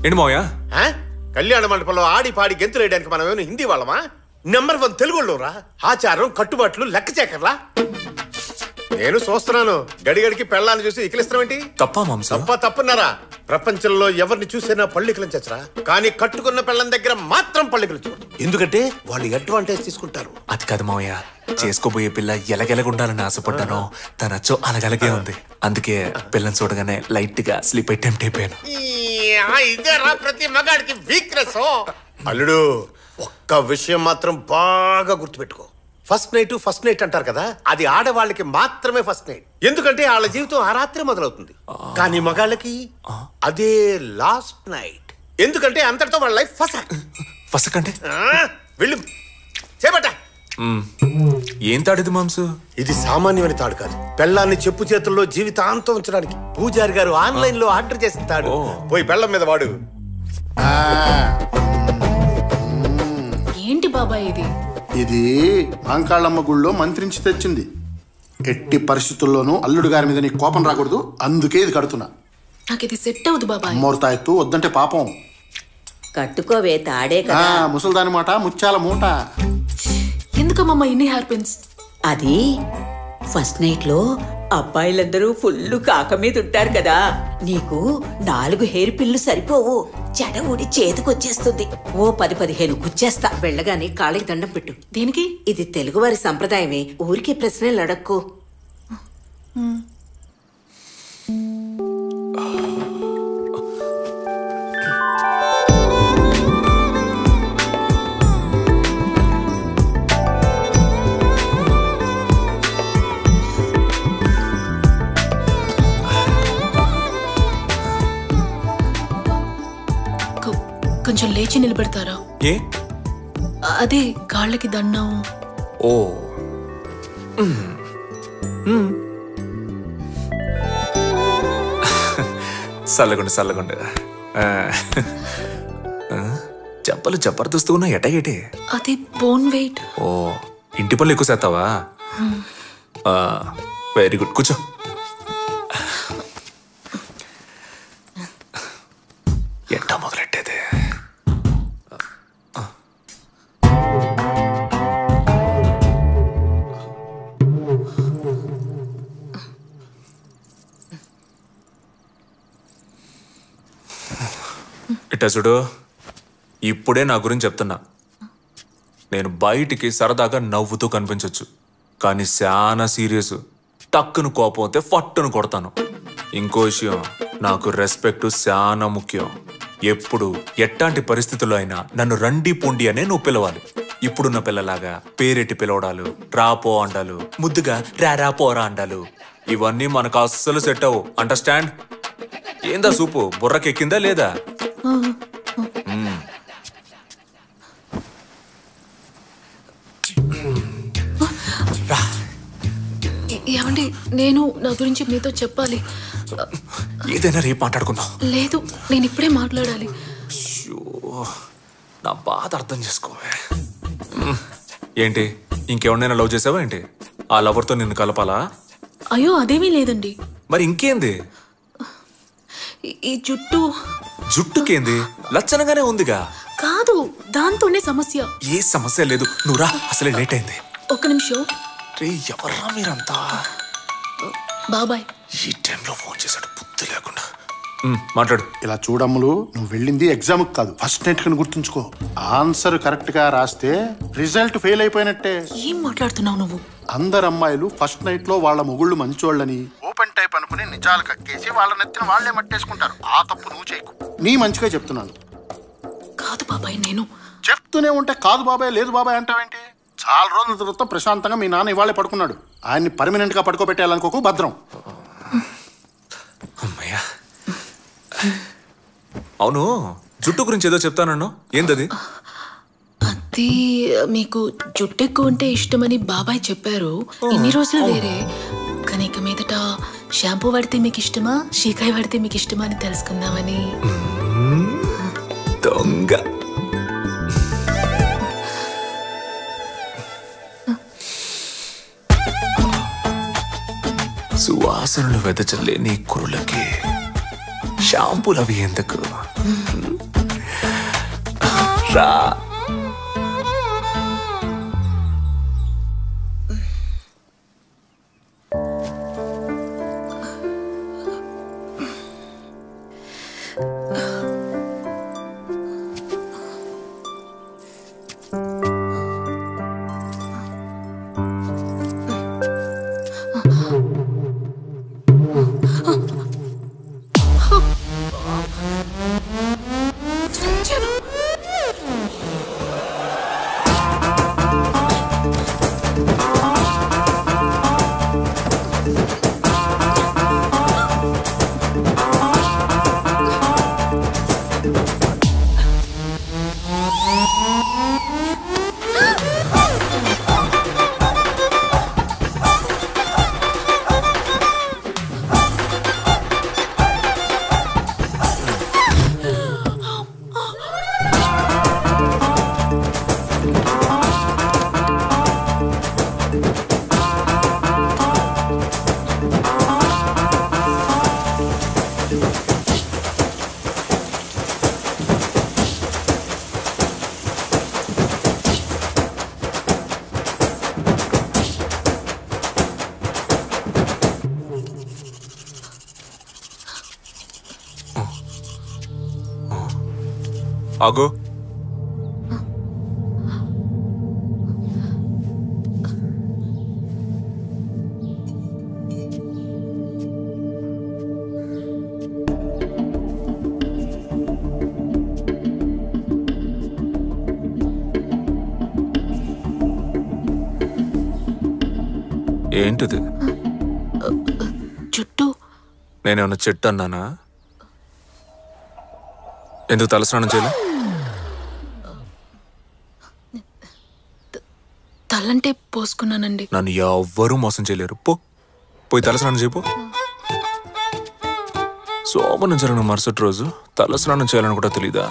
ఏంటి మావయ్య? కళ్యాణ మండపంలో ఆడి పాడి గెంతులు వేయడానికి మనం ఏమైనా హిందీ వాళ్ళమా? నెంబర్ 1 తెలుగులోరా. ఆచారం కట్టుబాట్లు లెక్క చేకర్లా. నేను చూస్తున్నాను గడిగడికి పెళ్ళాన్ని చూసి ఇకిలిస్తాం ఏంటి? తప్పా మాంసం? తప్పున్నారా? ప్రపంచంలో ఎవరిని చూసినా పళ్ళికలం చచ్చరా, కానీ కట్టుకున్న పెళ్ళం దగ్గర మాత్రం పళ్ళికలు చూడు. ఎందుకంటే వాళ్ళు అడ్వాంటేజ్ తీసుకుంటారు. అది కాదు మావయ్య, చేసుకోబోయే పిల్ల ఎలగెలగుండాలని ఆశపడ్డాను. తనచ్చో అలాగలగే ఉంది. అందుకే పిల్లని చూడగానే లైట్ గా స్లీప్ అటెంప్ట్ అయిపోయాను. ఇదేరా ప్రతి మగాడికి వీక్నెస్. అల్లుడు, ఒక్క విషయం మాత్రం బాగా గుర్తుపెట్టుకో. ఫస్ట్ నైట్ అంటారు కదా, అది ఆడవాళ్ళకి మాత్రమే ఫస్ట్ నైట్. ఎందుకంటే వాళ్ళ జీవితం ఆ రాత్రి మొదలవుతుంది. కానీ మగాళ్ళకి అదే లాస్ట్ నైట్. ఎందుకంటే అంతటితో వాళ్ళ లైఫ్ ఫసక్ అంటే వెళ్ళు చేపట్ట. ఏం తాడిది మాంసు? ఇది సామాన్యమైన తాడు కాదు. పెళ్ళాన్ని చెప్పు చేతుల్లో జీవితాంతం ఉంచడానికి పూజారి గారు ఆన్లైన్ లో ఆర్డర్ చేసిన తాడు. పోయి పెళ్ళం మీద వాడు. ఏంటి బాబాయ్ ఇది? ఇది మాంకాళ్ళమ్మ గుళ్ళో మంత్రించి తెచ్చింది. ఎట్టి పరిస్థితుల్లోనూ అల్లుడు గారి మీద నీకు కోపం రాకూడదు, అందుకే ఇది కడుతున్నా. నాకు ఇది సెట్ అవుదు బాబాయ్. అమ్మోర్తాయత్తు వద్దంటే పాపం. కట్టుకోవే తాడే కదా. ముసల్దాని మాట ముత్యాల మూట. ఎందుకమ్మా ఇన్ని హెయిర్ పిన్స్? అది ఫస్ట్ నైట్ లో అబ్బాయిలందరూ ఫుల్ కాక మీద ఉంటారు కదా, నీకు 4 హెయిర్ పిన్లు సరిపోవు. జడ ఊడి చేతికొచ్చేస్తుంది. ఓ 10-15 గుచ్చేస్తా. వెళ్ళగానే కాళ్ళకి దండం పెట్టు. దేనికి? ఇది తెలుగువారి సంప్రదాయమే. ఊరికే ప్రశ్నలు అడక్కు. కొంచెం లేచి నిలబెడతారా? ఏ? అదే కాళ్ళకి దండం. ఓ చల్లగుండు. చెప్పలు జబర్దస్తు ఉన్నా ఎటగేటే. అది బోన్ వెయిట్. ఓ ఇంటి పనులు ఎక్కువ చేస్తావా? వెరీ గుడ్, కూర్చో. ఎట్టా మొదలెట్టేది? ఇట్టా చూడు, ఇప్పుడే నా గురించి చెప్తున్నా. నేను బయటికి సరదాగా నవ్వుతూ కనిపించవచ్చు, కానీ చాలా సీరియస్. టక్కును కోపం అయితే ఫట్టును కొడతాను. ఇంకో విషయం, నాకు రెస్పెక్ట్ చాలా ముఖ్యం. ఎప్పుడు ఎట్లాంటి పరిస్థితుల్లో అయినా నన్ను రండి పొండి అనే నువ్వు పిలవాలి. ఇప్పుడున్న పిల్లలాగా పేరెట్టి పిలవడాలు, రాపో అండాలు, ముద్దుగా రారా పోరా అండాలు, ఇవన్నీ మనకు అస్సలు సెట్ అవ్వు. అండర్స్టాండ్? ఏందా సూపు బుర్రకెక్కిందా లేదా? ఏమండి, నేను నా గురించి మీతో చెప్పాలి. ఏదైనా రేపు మాట్లాడుకుందాం. లేదు, నేను ఇప్పుడే మాట్లాడాలి. నా బాధ అర్థం చేసుకోవే. ఏంటి, ఇంకెవరినైనా లవ్ చేసావా ఏంటి? ఆ లవర్తో నిన్ను కలపాలా? అయ్యో అదేమీ లేదండి. మరి ఇంకేంది? ఈ జుట్టుకేంది? లచ్చనగానే ఉందిగా. కాదు, దాంతోనే సమస్య. ఏ సమస్య లేదు, నువ్వురా, అసలే లేట్ అయింది. ఒక్క నిమిషం. రే ఎవర్రా మీరంతా? బాబాయ్ ఈ టైంలో ఫోన్ చేశాడు బుద్ధి లేకుండా. మాట్లాడు. ఇలా చూడమ్ములు, నువ్వు వెళ్ళింది ఎగ్జామ్ కాదు, ఫస్ట్ నైట్ కని గుర్తుంచుకో. ఆన్సర్ కరెక్ట్ గా రాస్తే రిజల్ట్ ఫెయిల్ అయిపోయినట్టే. ఏం మాట్లాడుతున్నావు నువ్వు? అందరు అమ్మాయిలు ఫస్ట్ నైట్ లో వాళ్ళ మొగుళ్ళు మంచోళ్ళని ఓపెన్ టైప్ అనుకుని నిజాలు కక్కేసి వాళ్ళ నెత్తిన వాళ్లే మట్టేసుకుంటారు. ఆ తప్పు నువ్వు చేయకు. నీ మంచిగా చెప్తున్నాను. కాదు బాబాయ్, నేను చెప్తూనే ఉంటే కాదు బాబాయ్ లేదు బాబాయ్ అంటావేంటి? చాలా రోజుల తర్వాత ప్రశాంతంగా మీ నాన్న ఇవాళే పడుకున్నాడు. ఆయన్ని పర్మనెంట్ గా పడుకోబెట్టాలనుకోకు, భద్రం. అమ్మయ్యా. అవును, జుట్టు గురించి ఏదో చెప్తానన్ను, ఏందది? అది మీకు జుట్టు ఎక్కువ ఉంటే ఇష్టమని బాబాయ్ చెప్పారు. ఇన్ని రోజులు వేరే, కానీ ఇక మీదట షాంపూ వాడితే మీకు ఇష్టమా, షీకాయ వాడితే మీకు ఇష్టమా అని తెలుసుకుందామని. దొంగ. సువాసనలు వెదజల్లే నీ కురులకి షాంపూలు అవి ఎందుకు రా. ఆగు. ఏంటిది? చుట్టూ నేనేమన్నా చెట్టు అన్నానా? ఎందుకు తలస్నానం చేయలే? తలంటే పోసుకున్నానండి. నన్ను ఎవ్వరూ మోసం చేయలేరు. పోయి తలస్నానం చేయపో. సోమను జరిగిన మరుసటి రోజు తలస్నానం చేయాలని కూడా తెలీదా?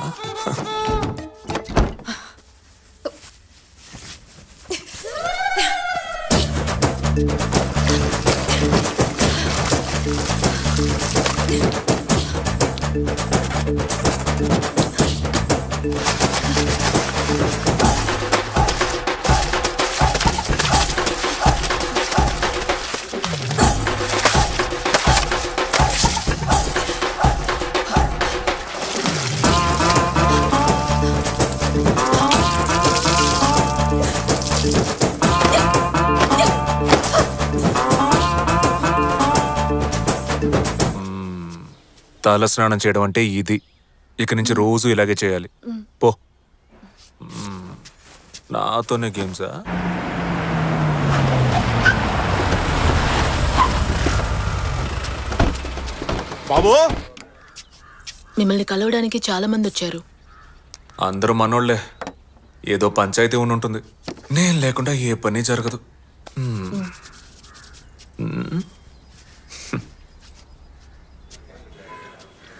తల స్నానం చేయడం అంటే ఇది. ఇక నుంచి రోజు ఇలాగే చేయాలి. పో. నాతోనే గేమ్సా? బాబు, మిమ్మల్ని కలవడానికి చాలా మంది వచ్చారు. అందరూ మనోళ్లే. ఏదో పంచాయతీ ఉంటుంది. నేను లేకుండా ఏ పని జరగదు.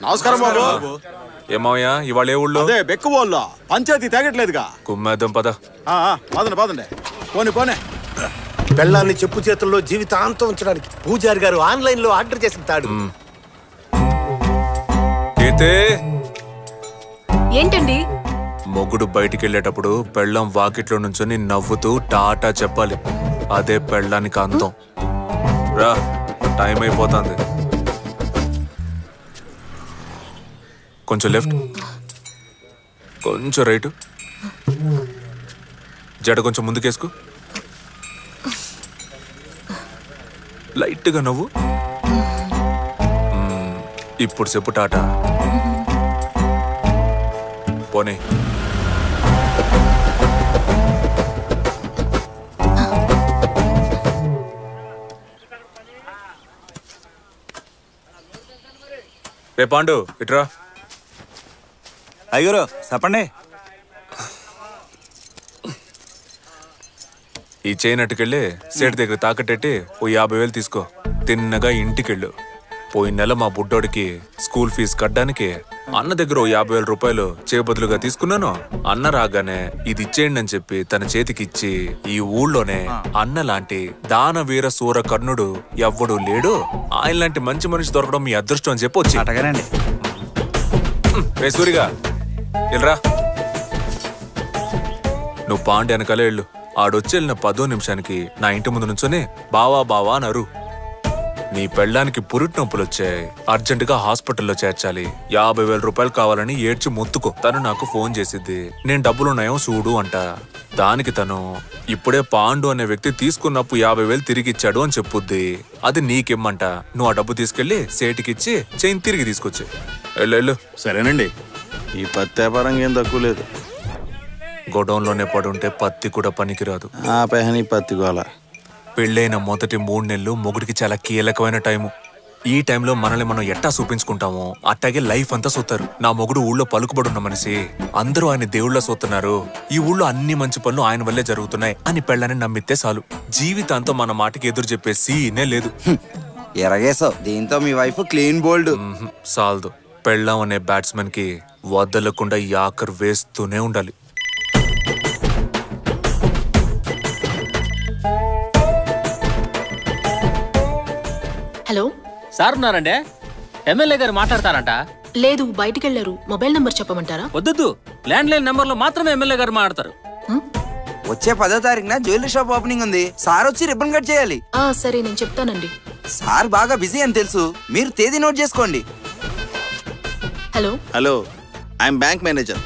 నమస్కారం బాబు. ఏమయ్యా ఇవాళ ఏ ఊళ్ళో? అదే బెక్కువోళ్ళ పంచాయతీ తేగట్లేదుగా. కుమ్మేద్దాం పద. పదండి పోనీ. పెళ్ళాన్ని చెప్పు చేతుల్లో జీవితాంతం ఉంచడానికి పూజారి గారు ఆన్లైన్ లో ఆర్డర్ చేసిన తాడు. ఏంటండి? మొగుడు బయటికి వెళ్ళేటప్పుడు పెళ్ళం వాకిట్లో నుంచొని నవ్వుతూ టాటా చెప్పాలి. అదే పెళ్ళానికి అందం. రా, టైం అయిపోతుంది. కొంచెం లెఫ్ట్, కొంచెం రైట్. జడ కొంచెం ముందుకేసుకో. లైట్గా నవ్వు. ఇప్పుడు చెప్పు టాటా. పోనీ. రే పాండు, ఇట్రా. అయ్యూరు చెప్పండి. ఈ చైన్ అట్టుకెళ్ళి సేటు దగ్గర తాకట్టెట్టి ఓ 50,000 తీసుకో. తిన్నగా ఇంటికెళ్ళు. పోయిన నెల మా బుడ్డోడికి స్కూల్ ఫీజు కట్టడానికి అన్న దగ్గర ఓ 50,000 రూపాయలు చేబదులుగా తీసుకున్నాను. అన్న రాగానే ఇది ఇచ్చేయండి అని చెప్పి తన చేతికి ఇచ్చి, ఈ ఊళ్ళోనే అన్న లాంటి దానవీర సూర కర్ణుడు ఎవ్వడూ లేడు, ఆయన లాంటి మంచి మనిషి దొరకడం మీ అదృష్టం అని చెప్పి వచ్చి. అటగానండి. రే సూరిగా వెళ్ళరా. నువ్వు పాండి వెనకాలే వెళ్ళు. ఆడొచ్చి వెళ్ళిన 10 నిమిషానికి నా ఇంటి ముందు నుంచోనే బావా బావా నరు. నీ పెళ్ళానికి పురిటి నొప్పులు వచ్చాయి, అర్జెంటుగా హాస్పిటల్లో చేర్చాలి, 50,000 రూపాయలు కావాలని ఏడ్చి మొత్తుకో. తను నాకు ఫోన్ చేసిద్ది, నేను డబ్బులున్నాయో చూడు అంట. దానికి తను ఇప్పుడే పాండు అనే వ్యక్తి తీసుకున్నప్పు 50,000 తిరిగిచ్చాడు అని చెప్పుద్ది. అది నీకిమ్మంట. నువ్వు ఆ డబ్బు తీసుకెళ్లి సేటికిచ్చి చైన్ తిరిగి తీసుకొచ్చి వెళ్ళు. సరేనండి, ఈ పత్తి వ్యాపారం ఏం తక్కువ లేదు. గొడౌన్లోనే పడుంటే పత్తి కూడా పనికిరాదు. ఆ పెహని పత్తి గోల. పెళ్ళైన మొదటి 3 నెలలు మొగుడికి చాలా కీలకమైన టైము. ఈ టైంలో మనల్ని మనం ఎట్టా చూపించుకుంటామో అట్టాగే లైఫ్ అంతా సూతారు. నా మొగుడు ఊళ్ళో పలుకుబడున్న మనిషి, అందరూ ఆయన దేవుళ్ళ సూతున్నారు, ఈ ఊళ్ళో అన్ని మంచి పనులు ఆయన వల్లే జరుగుతున్నాయి అని పెళ్ళని నమ్మితే చాలు. జీవితాంతో మన మాటకి ఎదురు చెప్పే సీనే లేదు. ఎరగేసావు. దీంతో మీ వైఫ్ క్లీన్ బోల్డ్. సాల్దు. పెళ్ళాం అనే బ్యాట్స్మెన్ కి వదలకుండా యాకర్ వేస్తూనే ఉండాలి. హలో సార్ ఉన్నారండి. ఎమ్మెల్యే గారు మాట్లాడతారంట. లేదు, బయటికి వెళ్ళారు. మొబైల్ నంబర్ చెప్పమంటారా? వద్దు, ల్యాండ్ లైన్ నెంబర్ లో మాత్రమే ఎమ్మెల్యే గారు మాట్లాడతారు. వచ్చే 10వ తారీఖున జ్యువెలరీ షాప్ ఓపెనింగ్ ఉంది. సార్ వచ్చి రిబ్బన్ కట్ చేయాలి. సరే, నేను చెప్తానండి. సార్ బాగా బిజీ అని తెలుసు, మీరు తేదీ నోట్ చేసుకోండి. Hello hello, I'm bank manager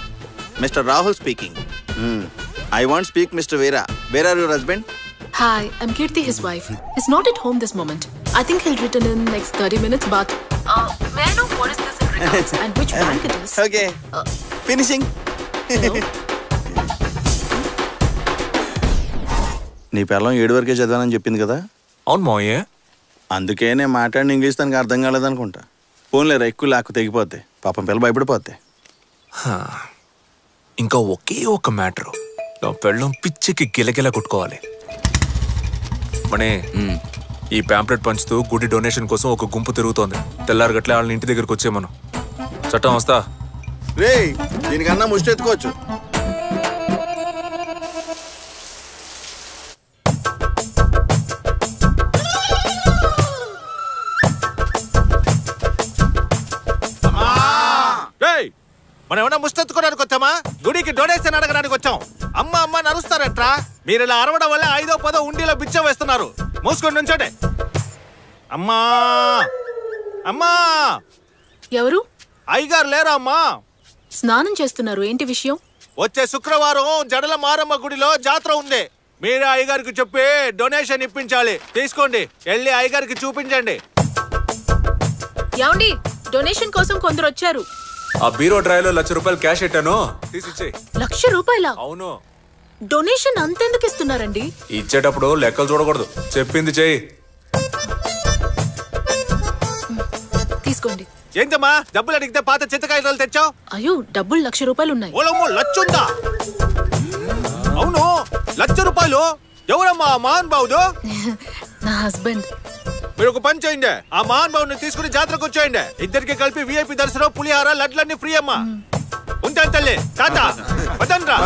mister Rahul speaking. I want speak mister Veera. Where are your husband? Hi, I'm Kirti, his wife. He's not at home this moment. I think he'll return in next 30 minutes, but... may I know what is this in regards and which bank it is? Okay. Finishing. Hello? నీ పిల్లం 7 వరకే చదివానని చెప్పింది కదా. అవును మోయే. అందుకే నేను మాట్లాడిన English తనకు అర్థం కాలేదనుకుంటా. ఫోన్లేరా, ఎక్కువ లాక్కు తెగిపోతే పాపం పిల్ల భయపడిపోతే. ఇంకా ఒకే ఒక మ్యాటరు. నా పెళ్ళం పిచ్చికి గిలగిల కొట్టుకోవాలి. మనే ఈ ప్యాంప్లెట్ పంచుతూ గుడి డొనేషన్ కోసం ఒక గుంపు తిరుగుతోంది. తెల్లారగట్లే వాళ్ళని ఇంటి దగ్గరకు వచ్చేమను. చట్టం వస్తా. రే, దీనికన్నా ముష్టి ఎత్తుకోవచ్చు. మనం ఏమన్నా ముష్టెత్తుకోవడానికి వచ్చామా? గుడికి డొనేషన్ అడగడానికి వచ్చాం. అమ్మ అమ్మ నరుస్తారట్రా. మీరు ఇలా అరవడం వల్ల 5వ 10వ ఉండిలో బిచ్చం వేస్తున్నారు. మూసుకొని నుంచోటే. అమ్మా అమ్మా, ఎవరు? అయ్యగారు లేరా అమ్మా? స్నానం చేస్తున్నారు. ఏంటి విషయం? వచ్చే శుక్రవారం జడల మారమ్మ గుడిలో జాతర ఉంది. మీరే అయ్యగారికి చెప్పి డొనేషన్ ఇప్పించాలి. తీసుకోండి, వెళ్ళి అయ్యగారికి చూపించండి. ఏమండి, డొనేషన్ కోసం కొందరు వచ్చారు. ఆ బీరో డ్రైవ్లో 1,00,000 రూపాయలు క్యాష్ పెట్టాను, తీసిచ్చేయి. 1,00,000 రూపాయల? అవును. డొనేషన్ అంతెందుకు ఇస్తున్నారండి? ఇచ్చేటప్పుడు లెక్కలు చూడకూడదు, చెప్పింది చెయ్యి. తీసుకోండి. ఏంటమ్మా డబ్బులు అడిగితే పాత చింతకాయలు తెచ్చావు? అయ్యో, డబ్బులు 1,00,000 రూపాయలు ఉన్నాయి. ఓలమ్మో, 1,00,000 ఉందా? అవును, 1,00,000 రూపాయలు. ఎవరమ్మా మహాన్ బాబుడు? నా హస్బెండ్. మీరు ఒక పని చేయండి, ఆ మహాన్ బాబుని తీసుకుని జాతరకు వచ్చేయండి. ఇద్దరికి కలిపి VIP దర్శనం, పులిహార, లడ్లన్నీ ఫ్రీ అమ్మా. ఉంటాను తల్లి, తాత వదనరా.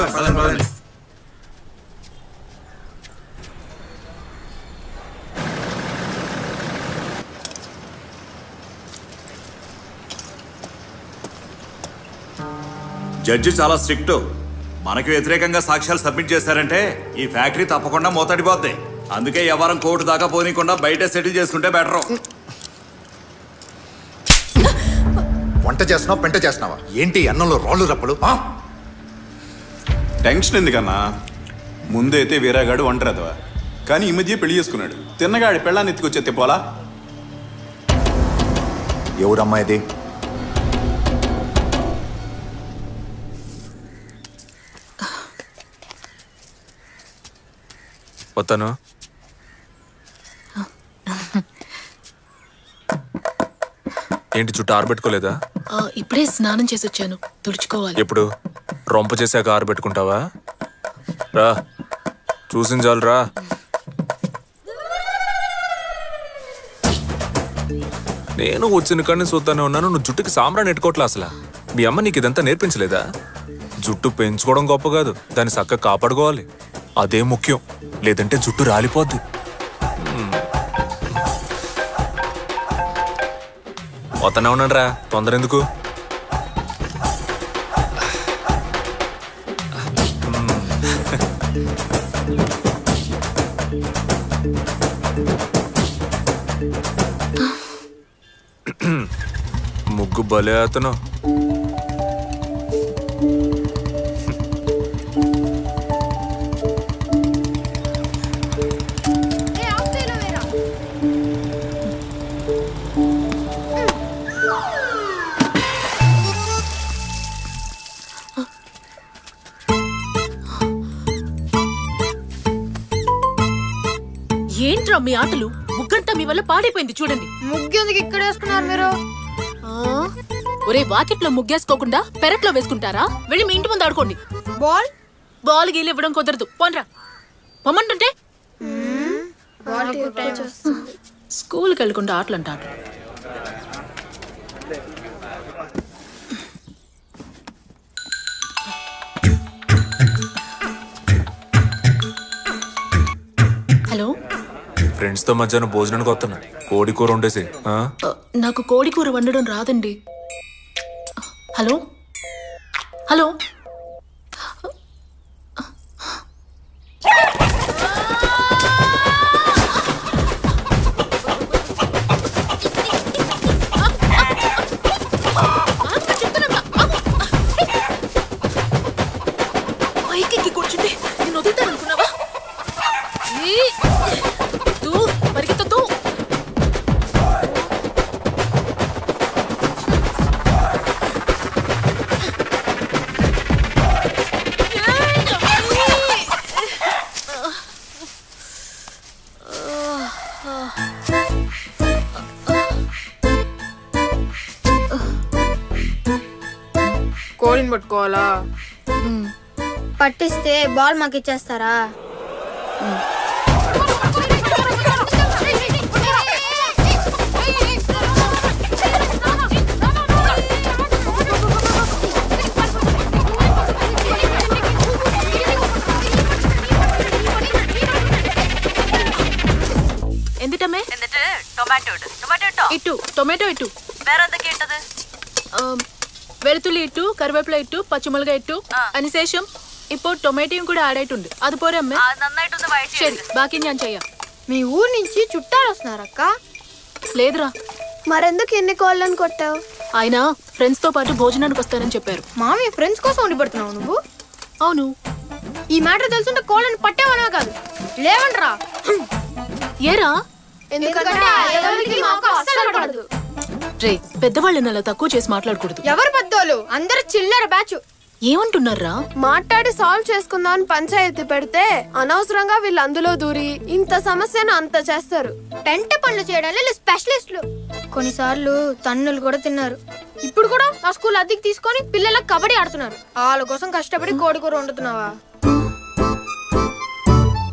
జడ్జి చాలా స్ట్రిక్ట్. మనకి వ్యతిరేకంగా సాక్ష్యాలు సబ్మిట్ చేశారంటే ఈ ఫ్యాక్టరీ తప్పకుండా మూతడిపోద్ది. అందుకే ఎవరం కోర్టు దాకా పోనీకుండా బయట సెటిల్ చేసుకుంటే బెటర్. వంట చేస్తున్నావు, పెంట చేస్తున్నావా? ఏంటి అన్నంలో రాళ్ళు రప్పలు? టెన్షన్ ఎందుకన్నా? ముందైతే వీరాగాడు ఒంటరిదవా, కానీ ఈ మధ్య పెళ్లి చేసుకున్నాడు. తిన్నగాడి పెళ్ళాన్ని ఎత్తుకొచ్చే తిప్పాలా? ఎవరమ్మాయిది? వస్తాను. ఏంటి చుట్టూ ఆరబెట్టుకోలేదా? ఇప్పుడే స్నానం చేసి వచ్చాను, తుడుచుకోవాలి. ఎప్పుడు? రొంప చేశాక ఆరబెట్టుకుంటావా? రా, చూసిన చాలు రా. నేను వచ్చిన కానీ చూస్తానే ఉన్నాను. నువ్వు జుట్టుకి సాంబ్రాన్ని ఎట్టుకోవట్లే. అసలు మీ అమ్మ నీకు ఇదంతా నేర్పించలేదా? జుట్టు పెంచుకోవడం గొప్ప కాదు, దాన్ని చక్కగా కాపాడుకోవాలి. అదే ముఖ్యం, లేదంటే జుట్టు రాలిపోద్ది. వస్తూనే ఉన్నాడు రా, తొందర ఎందుకు? ముగ్గు భలే అతను. ఏంట్రా మీ ఆటలు? ముగ్గంతా మీ వల్ల పాడైపోయింది చూడండి. ముగ్గెందుకు ఇక్కడ వేసుకున్నారు మీరు? ఒరే వాకిట్లో ముగ్గేసుకోకుండా పెరట్లో వేసుకుంటారా? వెళ్ళి మీ ఇంటి ముందు ఆడుకోండి. బాల్ గీలు ఇవ్వడం కుదరదు. పోన్రా పొమ్మంటుంటే. స్కూల్కి వెళ్ళకుండా ఆటలు అంట ఆటలు. హలో, ఫ్రెండ్స్ తో మధ్యాహ్నం భోజనానికి వస్తున్నా. కోడి కూర వండేసి. నాకు కోడి కూర వండడం రాదండి. హలో హలో, పైకి కూర్చుంటే నేను వదులుతాను అనుకున్నావా? పరిగెత్తు. కోడిని పట్టుకోవాలా? పట్టిస్తే బాల్ మాకు ఇచ్చేస్తారా? എന്തിട്ടമ്മേ? എന്നിട്ട് ടൊമാറ്റോ ഇട്ടു. ടൊമാറ്റോ ഇട്ടു. വേറെ എന്തൊക്കെയുണ്ടത്? വെളുത്തുള്ളി ഇട്ടു, കറിവേപ്പില ഇട്ടു, പച്ചമുളക് ഇട്ടു. അതിനുശേഷം ഇപ്പോൾ ടൊമാറ്റോയും കൂടെ ആഡ് ആയിട്ടുണ്ട്. അതുപോലെ അമ്മ നന്നായിട്ടൊന്ന് വഴറ്റി. ശരി, బాకీ ഞാൻ ചെയ്യാം. మీ ఊరు నుంచి చుట్టాలు వస్తున్నారక్క? లేదురా. మరెందుకు ఎన్ని కోళ్ళని కొట్టావు? ఆయన ఫ్రెండ్స్ తో పాటు భోజనానికి వస్తారని చెప్పారు. మామీ ఫ్రెండ్స్ కోసం వండి పెడుతున్నావు నువ్వు? అవును. ఈ మ్యాటర్ తెలుసుంటే కోళ్ళని పట్టేవనా కాదు, లేవంట్రా. ఏరా? ఎందుకంటే మాకు అస్సలు పడదు. రే, పెద్దవాళ్ళని అలా తక్కువ చేసి మాట్లాడకూడదు. ఎవరు పెద్దోళ్ళు? అందరు చిల్లర బ్యాచ్. ఏమంటున్నారా? మాట్లాడి సాల్వ్ చేసుకుందామని పంచాయతీ పెడితే అనవసరంగా వీళ్ళు అందులో దూరి ఇంత సమస్యను అంత చేస్తారు. పెంట పనులు చేయడానికి స్పెషలిస్టులు. కొన్నిసార్లు తన్నులు కూడా తిన్నారు. ఇప్పుడు కూడా ఆ స్కూల్ అద్దెకి తీసుకొని పిల్లలకు కబడ్డీ ఆడుతున్నారు. వాళ్ళ కోసం కష్టపడి కోడి కూర వండుతున్నావా?